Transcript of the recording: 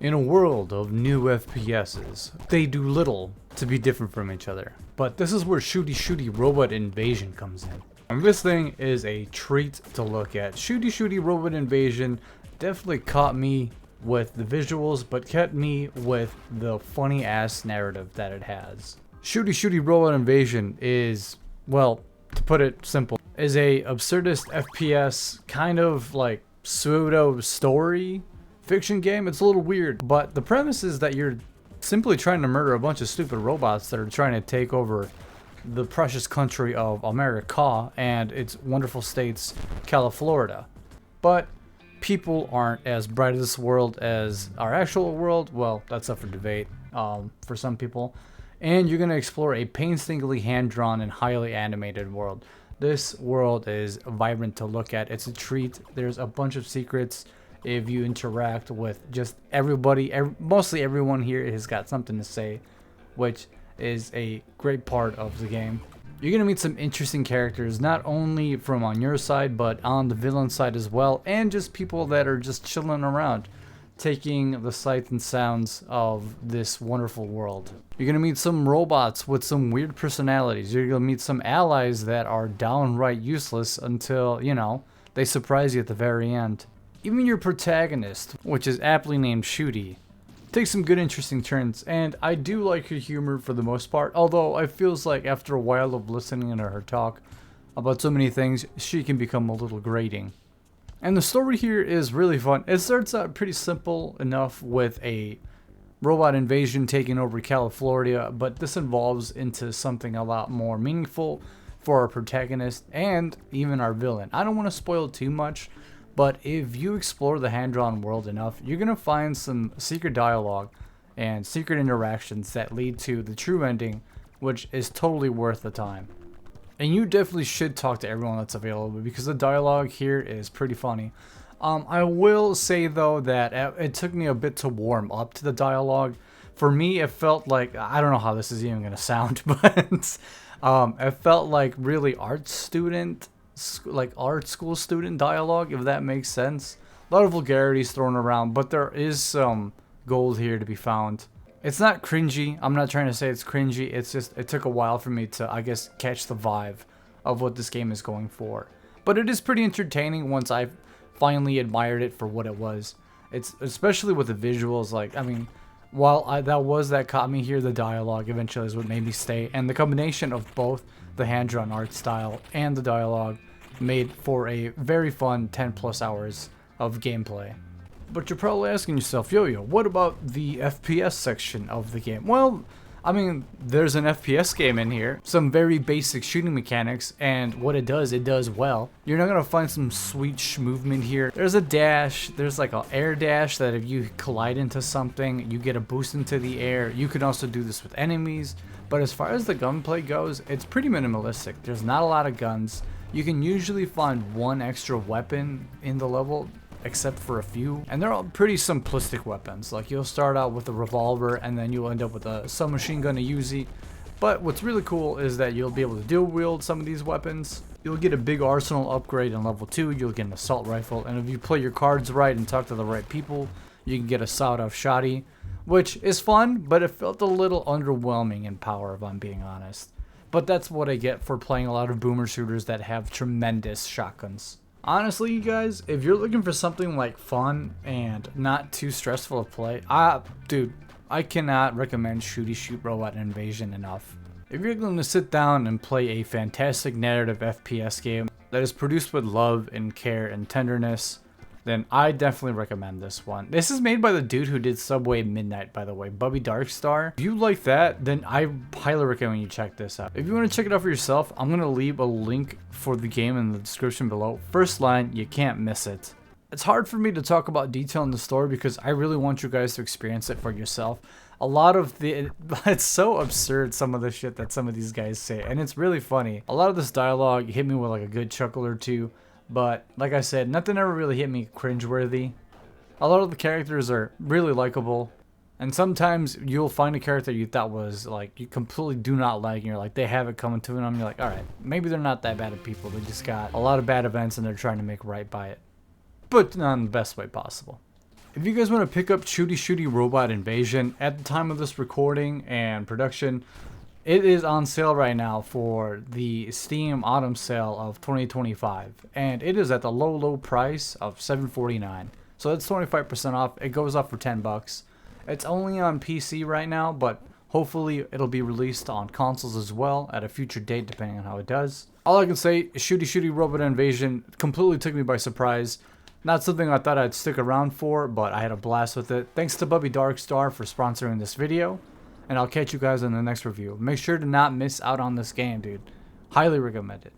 In a world of new FPSs, they do little to be different from each other. But this is where Shooty Robot Invasion comes in. And this thing is a treat to look at. Shooty Robot Invasion definitely caught me with the visuals, but kept me with the funny ass narrative that it has. Shooty Robot Invasion is, well, to put it simple, is a absurdist FPS kind of like pseudo story fiction game. It's a little weird, but the premise is that you're simply trying to murder a bunch of stupid robots that are trying to take over the precious country of America and its wonderful states, California. But people aren't as bright of this world as our actual world. Well, that's up for debate for some people. And you're going to explore a painstakingly hand-drawn and highly animated world. This world is vibrant to look at. It's a treat. There's a bunch of secrets. If you interact with just everybody, mostly everyone here has got something to say, which is a great part of the game. You're going to meet some interesting characters, not only from on your side, but on the villain side as well, and just people that are just chilling around, taking the sights and sounds of this wonderful world. You're going to meet some robots with some weird personalities. You're going to meet some allies that are downright useless until, you know, they surprise you at the very end. Even your protagonist, which is aptly named Shooty, takes some good interesting turns, and I do like her humor for the most part, although it feels like after a while of listening to her talk about so many things, she can become a little grating. And the story here is really fun. It starts out pretty simple enough with a robot invasion taking over California, but this evolves into something a lot more meaningful for our protagonist and even our villain. I don't want to spoil too much, but if you explore the hand-drawn world enough, you're going to find some secret dialogue and secret interactions that lead to the true ending, which is totally worth the time. And you definitely should talk to everyone that's available because the dialogue here is pretty funny. I will say though that it took me a bit to warm up to the dialogue. For me, it felt like, I don't know how this is even going to sound, but it felt like really art school student dialogue, if that makes sense. A lot of vulgarities thrown around, but there is some gold here to be found. It's not cringy. I'm not trying to say it's cringy. It's just, it took a while for me to, I guess, catch the vibe of what this game is going for. But it is pretty entertaining once I finally admired it for what it was. It's, especially with the visuals, like, I mean, while that caught me here, the dialogue eventually is what made me stay. And the combination of both the hand-drawn art style and the dialogue made for a very fun 10 plus hours of gameplay. But you're probably asking yourself, yo, what about the FPS section of the game? Well, I mean, there's an FPS game in here, some very basic shooting mechanics, and what it does well. You're not gonna find some sweet movement here. There's a dash, there's like an air dash that if you collide into something, you get a boost into the air. You can also do this with enemies, but as far as the gunplay goes, it's pretty minimalistic. There's not a lot of guns. You can usually find one extra weapon in the level, except for a few, and they're all pretty simplistic weapons. Like, you'll start out with a revolver and then you'll end up with a submachine gun, a Uzi. But what's really cool is that you'll be able to dual wield some of these weapons. You'll get a big arsenal upgrade in level 2. You'll get an assault rifle, and if you play your cards right and talk to the right people, you can get a sawed-off shotty, which is fun, but it felt a little underwhelming in power, if I'm being honest. But that's what I get for playing a lot of boomer shooters that have tremendous shotguns. Honestly, you guys, if you're looking for something like fun and not too stressful to play, dude, I cannot recommend Shooty Robot Invasion enough. If you're going to sit down and play a fantastic narrative FPS game that is produced with love and care and tenderness, then I definitely recommend this one. This is made by the dude who did Subway Midnight, by the way, Bubby Darkstar. If you like that, then I highly recommend you check this out. If you want to check it out for yourself, I'm going to leave a link for the game in the description below. First line, you can't miss it. It's hard for me to talk about detail in the story because I really want you guys to experience it for yourself. A lot of it's so absurd, some of the shit that some of these guys say, and it's really funny. A lot of this dialogue hit me with like a good chuckle or two. But, like I said, nothing ever really hit me cringeworthy. A lot of the characters are really likable. And sometimes you'll find a character you thought was, like, you completely do not like. And you're like, they have it coming to them. You're like, alright, maybe they're not that bad of people. They just got a lot of bad events and they're trying to make right by it. But not in the best way possible. If you guys want to pick up Shooty Robot Invasion, at the time of this recording and production, it is on sale right now for the Steam Autumn Sale of 2025. And it is at the low price of $7.49. So that's 25% off. It goes off for $10. It's only on PC right now, but hopefully it'll be released on consoles as well at a future date, depending on how it does. All I can say is Shooty Robot Invasion completely took me by surprise. Not something I thought I'd stick around for, but I had a blast with it. Thanks to Bubby Darkstar for sponsoring this video, and I'll catch you guys in the next review. Make sure to not miss out on this game, dude. Highly recommend it.